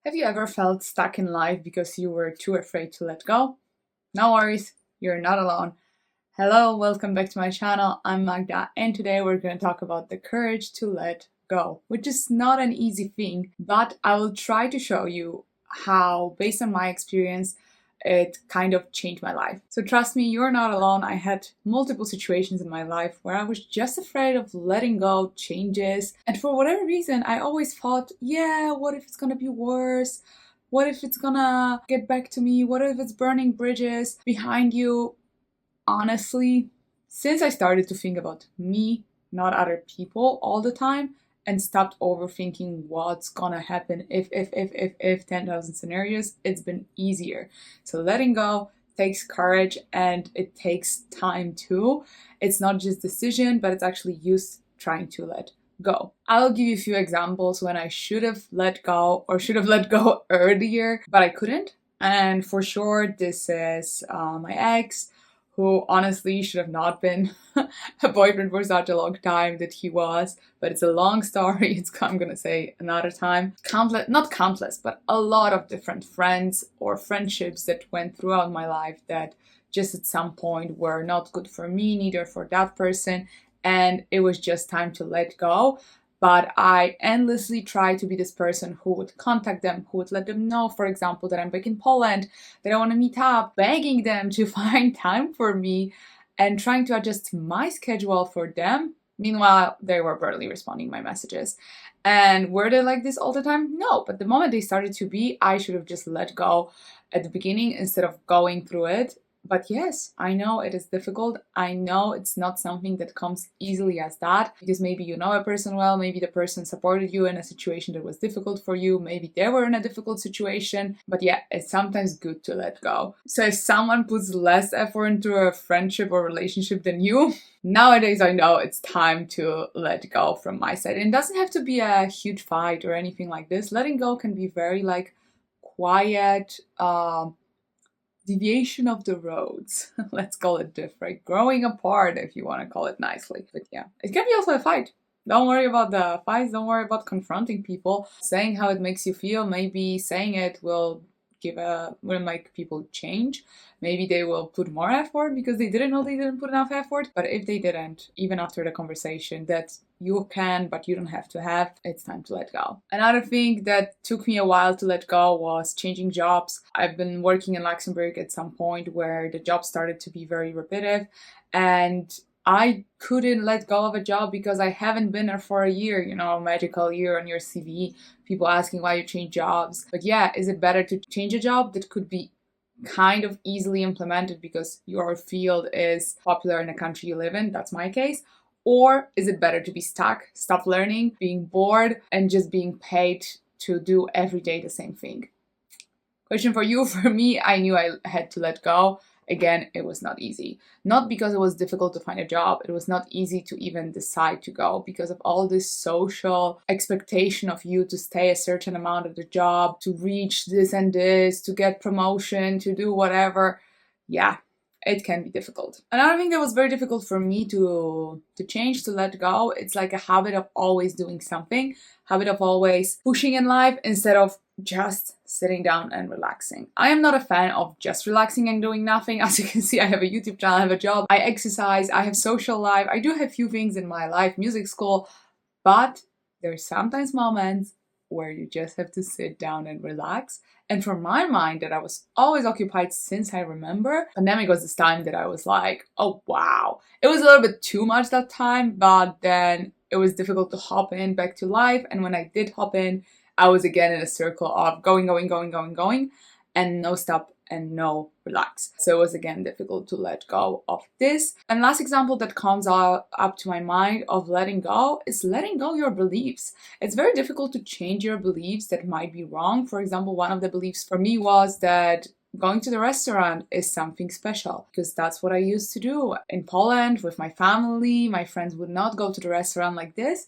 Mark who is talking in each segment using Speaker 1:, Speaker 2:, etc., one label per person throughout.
Speaker 1: Have you ever felt stuck in life because you were too afraid to let go? No worries, you're not alone. Hello, welcome back to my channel. I'm Magda, and today we're going to talk about the courage to let go, which is not an easy thing, but I will try to show you how, based on my experience, it kind of changed my life. So trust me, you're not alone. I had multiple situations in my life where I was just afraid of letting go changes. And for whatever reason, I always thought, yeah, what if it's gonna be worse? What if it's gonna get back to me? What if it's burning bridges behind you? Honestly, since I started to think about me, not other people all the time, and stopped overthinking what's gonna happen if 10,000 scenarios, it's been easier. So letting go takes courage and it takes time too. It's not just decision, but it's actually used trying to let go. I'll give you a few examples when I should have let go or should have let go earlier, but I couldn't. And for sure, this is my ex, who honestly should have not been a boyfriend for such a long time that he was. But it's a long story. I'm gonna say another time. Countless, not countless, but a lot of different friends or friendships that went throughout my life that just at some point were not good for me, neither for that person. And it was just time to let go. But I endlessly tried to be this person who would contact them, who would let them know, for example, that I'm back in Poland, that I want to meet up, begging them to find time for me and trying to adjust my schedule for them. Meanwhile, they were barely responding my messages. And were they like this all the time? No, but the moment they started to be, I should have just let go at the beginning instead of going through it. But yes, I know it is difficult. I know it's not something that comes easily as that, because maybe you know a person well, maybe the person supported you in a situation that was difficult for you, maybe they were in a difficult situation. But yeah, it's sometimes good to let go. So if someone puts less effort into a friendship or relationship than you, nowadays I know it's time to let go from my side. And it doesn't have to be a huge fight or anything like this. Letting go can be very like quiet, deviation of the roads. Let's call it different. Growing apart, if you want to call it nicely. But yeah, it can be also a fight. Don't worry about the fights. Don't worry about confronting people. Saying how it makes you feel. Maybe saying it will make people change. Maybe they will put more effort because they didn't know they didn't put enough effort. But if they didn't, even after the conversation, that you can, but you don't have to have, it's time to let go. Another thing that took me a while to let go was changing jobs. I've been working in Luxembourg at some point where the job started to be very repetitive, and I couldn't let go of a job because I haven't been there for a year, a magical year on your CV. People asking why you change jobs. But yeah, is it better to change a job that could be kind of easily implemented because your field is popular in the country you live in? That's my case. Or is it better to be stuck, stop learning, being bored, and just being paid to do every day the same thing? Question for you. For me, I knew I had to let go. Again, it was not easy. Not because it was difficult to find a job. It was not easy to even decide to go because of all this social expectation of you to stay a certain amount of the job, to reach this and this, to get promotion, to do whatever. Yeah, it can be difficult. Another thing that was very difficult for me to change, to let go, it's like a habit of always doing something, habit of always pushing in life instead of just sitting down and relaxing. I am not a fan of just relaxing and doing nothing. As you can see, I have a YouTube channel, I have a job, I exercise, I have social life, I do have few things in my life, music school, but there's sometimes moments where you just have to sit down and relax. And for my mind, that I was always occupied since I remember, pandemic was this time that I was like, oh wow. It was a little bit too much that time, but then it was difficult to hop in back to life. And when I did hop in, I was again in a circle of going, and no stop and no relax. So it was again difficult to let go of this. And last example that comes up to my mind of letting go is letting go your beliefs. It's very difficult to change your beliefs that might be wrong. For example, one of the beliefs for me was that going to the restaurant is something special because that's what I used to do. In Poland with my family, my friends would not go to the restaurant like this.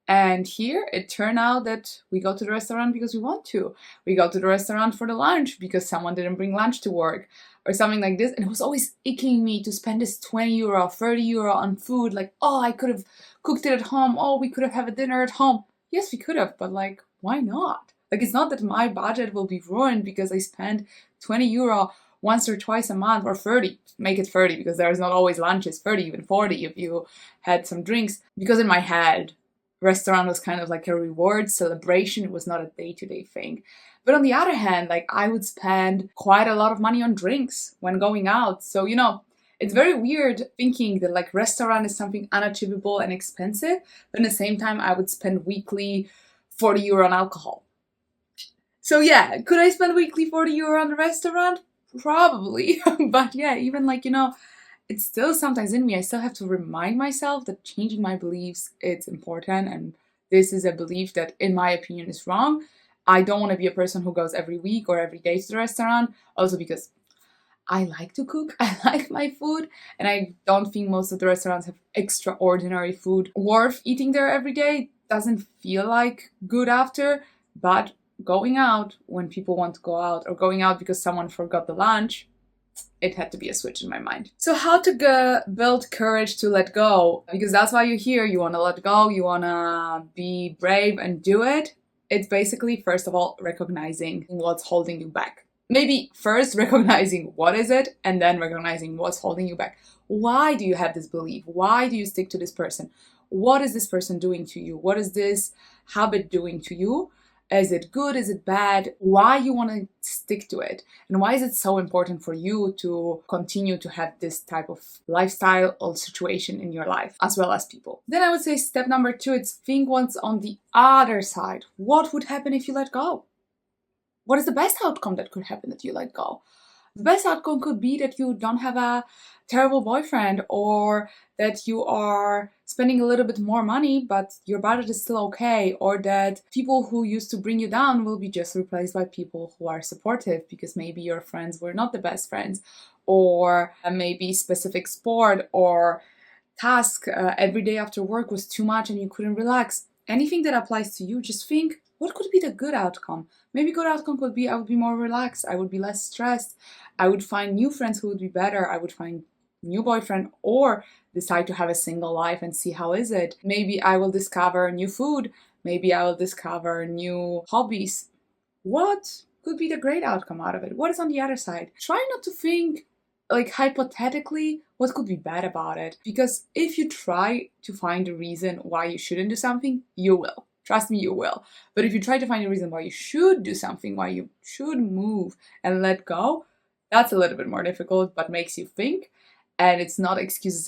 Speaker 1: And here it turned out that we go to the restaurant because we want to. We go to the restaurant for the lunch because someone didn't bring lunch to work or something like this. And it was always icking me to spend this 20 euro, 30 euro on food. Like, oh, I could have cooked it at home. Oh, we could have had a dinner at home. Yes, we could have, but like, why not? Like, it's not that my budget will be ruined because I spend 20 euro once or twice a month, or 30, make it 30 because there's not always lunches, 30, even 40 if you had some drinks. Because in my head, restaurant was kind of like a reward celebration. It was not a day-to-day thing. But on the other hand, like, I would spend quite a lot of money on drinks when going out. So, it's very weird thinking that like restaurant is something unachievable and expensive, but at the same time, I would spend weekly 40 euro on alcohol. So yeah, could I spend weekly 40 euro on a restaurant? Probably. But yeah, even like, it's still sometimes in me. I still have to remind myself that changing my beliefs it's important, and this is a belief that, in my opinion, is wrong. I don't want to be a person who goes every week or every day to the restaurant. Also because I like to cook, I like my food, and I don't think most of the restaurants have extraordinary food worth eating there every day. Doesn't feel like good after, but going out when people want to go out, or going out because someone forgot the lunch, it had to be a switch in my mind. So how to build courage to let go? Because that's why you're here. You want to let go, you want to be brave and do it. It's basically, first of all, recognizing what's holding you back. Maybe first recognizing what is it, and then recognizing what's holding you back. Why do you have this belief? Why do you stick to this person? What is this person doing to you? What is this habit doing to you? Is it good? Is it bad? Why you want to stick to it? And why is it so important for you to continue to have this type of lifestyle or situation in your life, as well as people? Then I would say step number 2, it's think what's on the other side. What would happen if you let go? What is the best outcome that could happen that you let go? The best outcome could be that you don't have a terrible boyfriend, or that you are spending a little bit more money, but your budget is still okay, or that people who used to bring you down will be just replaced by people who are supportive because maybe your friends were not the best friends, or maybe specific sport or task every day after work was too much and you couldn't relax. Anything that applies to you, just think, what could be the good outcome? Maybe good outcome could be I would be more relaxed, I would be less stressed, I would find new friends who would be better, I would find new boyfriend, or decide to have a single life and see how is it. Maybe I will discover new food, maybe I will discover new hobbies. What could be the great outcome out of it? What is on the other side? Try not to think like hypothetically what could be bad about it, because if you try to find a reason why you shouldn't do something, you will. Trust me, you will. But if you try to find a reason why you should do something, why you should move and let go, that's a little bit more difficult, but makes you think. And it's not excuses.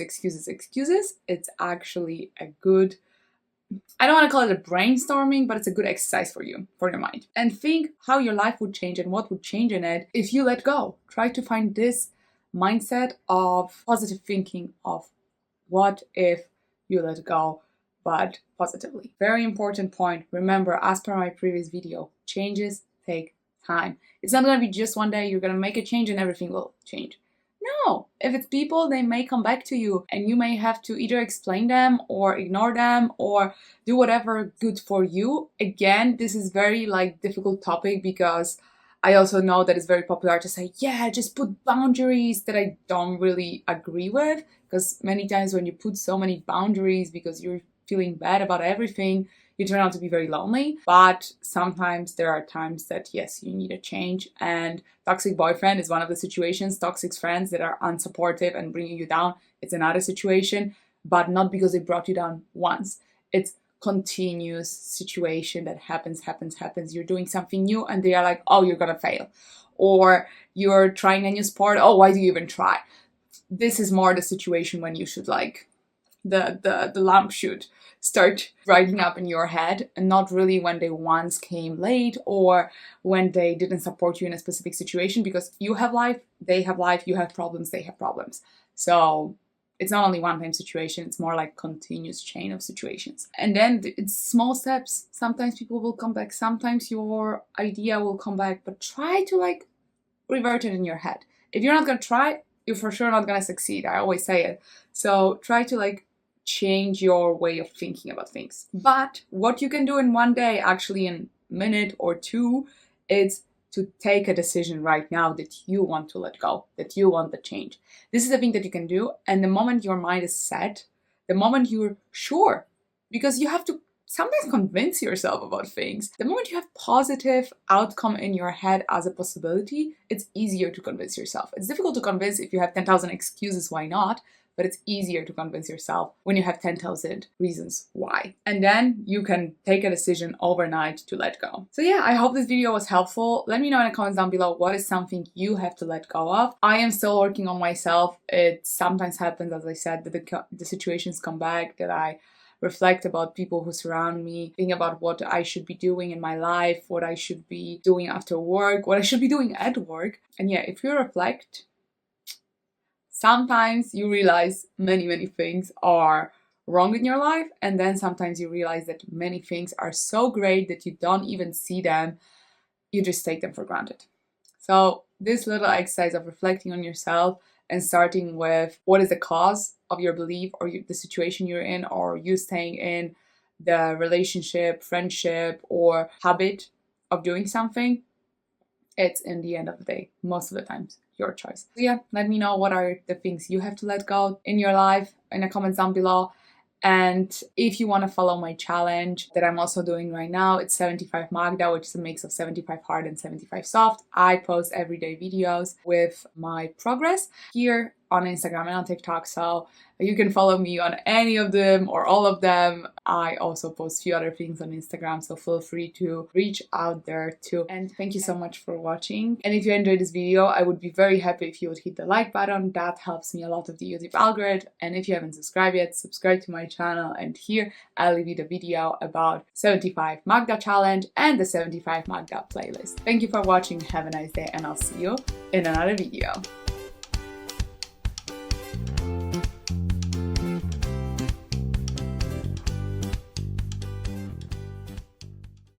Speaker 1: It's actually a good, I don't want to call it a brainstorming, but it's a good exercise for you, for your mind. And think how your life would change and what would change in it if you let go. Try to find this mindset of positive thinking of what if you let go, but positively. Very important point. Remember, as per my previous video, changes take time. It's not going to be just one day you're going to make a change and everything will change. No, if it's people, they may come back to you and you may have to either explain them or ignore them or do whatever good for you. Again, this is very difficult topic because I also know that it's very popular to say, yeah, just put boundaries, that I don't really agree with, because many times when you put so many boundaries because you're feeling bad about everything, you turn out to be very lonely. But sometimes there are times that, yes, you need a change. And toxic boyfriend is one of the situations. Toxic friends that are unsupportive and bringing you down, it's another situation. But not because they brought you down once. It's continuous situation that happens. You're doing something new and they are like, oh, you're gonna fail. Or you're trying a new sport. Oh, why do you even try? This is more the situation when you should the lamp should start brighting up in your head, and not really when they once came late or when they didn't support you in a specific situation, because you have life, they have life, you have problems, they have problems. So it's not only one time situation, it's more like continuous chain of situations. And then it's small steps. Sometimes people will come back, sometimes your idea will come back, but try to revert it in your head. If you're not gonna try, you're for sure not gonna succeed. I always say it. So try to change your way of thinking about things. But what you can do in one day, actually in a minute or two, is to take a decision right now that you want to let go, that you want the change. This is the thing that you can do. And the moment your mind is set, the moment you're sure, because you have to sometimes convince yourself about things. The moment you have positive outcome in your head as a possibility, it's easier to convince yourself. It's difficult to convince if you have 10,000 excuses why not, but it's easier to convince yourself when you have 10,000 reasons why. And then you can take a decision overnight to let go. So yeah, I hope this video was helpful. Let me know in the comments down below what is something you have to let go of. I am still working on myself. It sometimes happens, as I said, that the situations come back, that I reflect about people who surround me, think about what I should be doing in my life, what I should be doing after work, what I should be doing at work. And yeah, if you reflect, sometimes you realize many things are wrong in your life, and then sometimes you realize that many things are so great that you don't even see them, you just take them for granted. So this little exercise of reflecting on yourself and starting with what is the cause of your belief or the situation you're in, or you staying in the relationship, friendship, or habit of doing something, it's in the end of the day, most of the times, your choice. So yeah, let me know what are the things you have to let go in your life in the comments down below. And if you want to follow my challenge that I'm also doing right now, it's 75 Magda, which is a mix of 75 hard and 75 soft. I post everyday videos with my progress here on Instagram and on TikTok, so you can follow me on any of them or all of them. I also post a few other things on Instagram, so feel free to reach out there too. And thank you so much for watching. And if you enjoyed this video, I would be very happy if you would hit the like button. That helps me a lot with the YouTube algorithm. And if you haven't subscribed yet, subscribe to my channel. And here I'll leave you the video about 75 Magda challenge and the 75 Magda playlist. Thank you for watching. Have a nice day, and I'll see you in another video.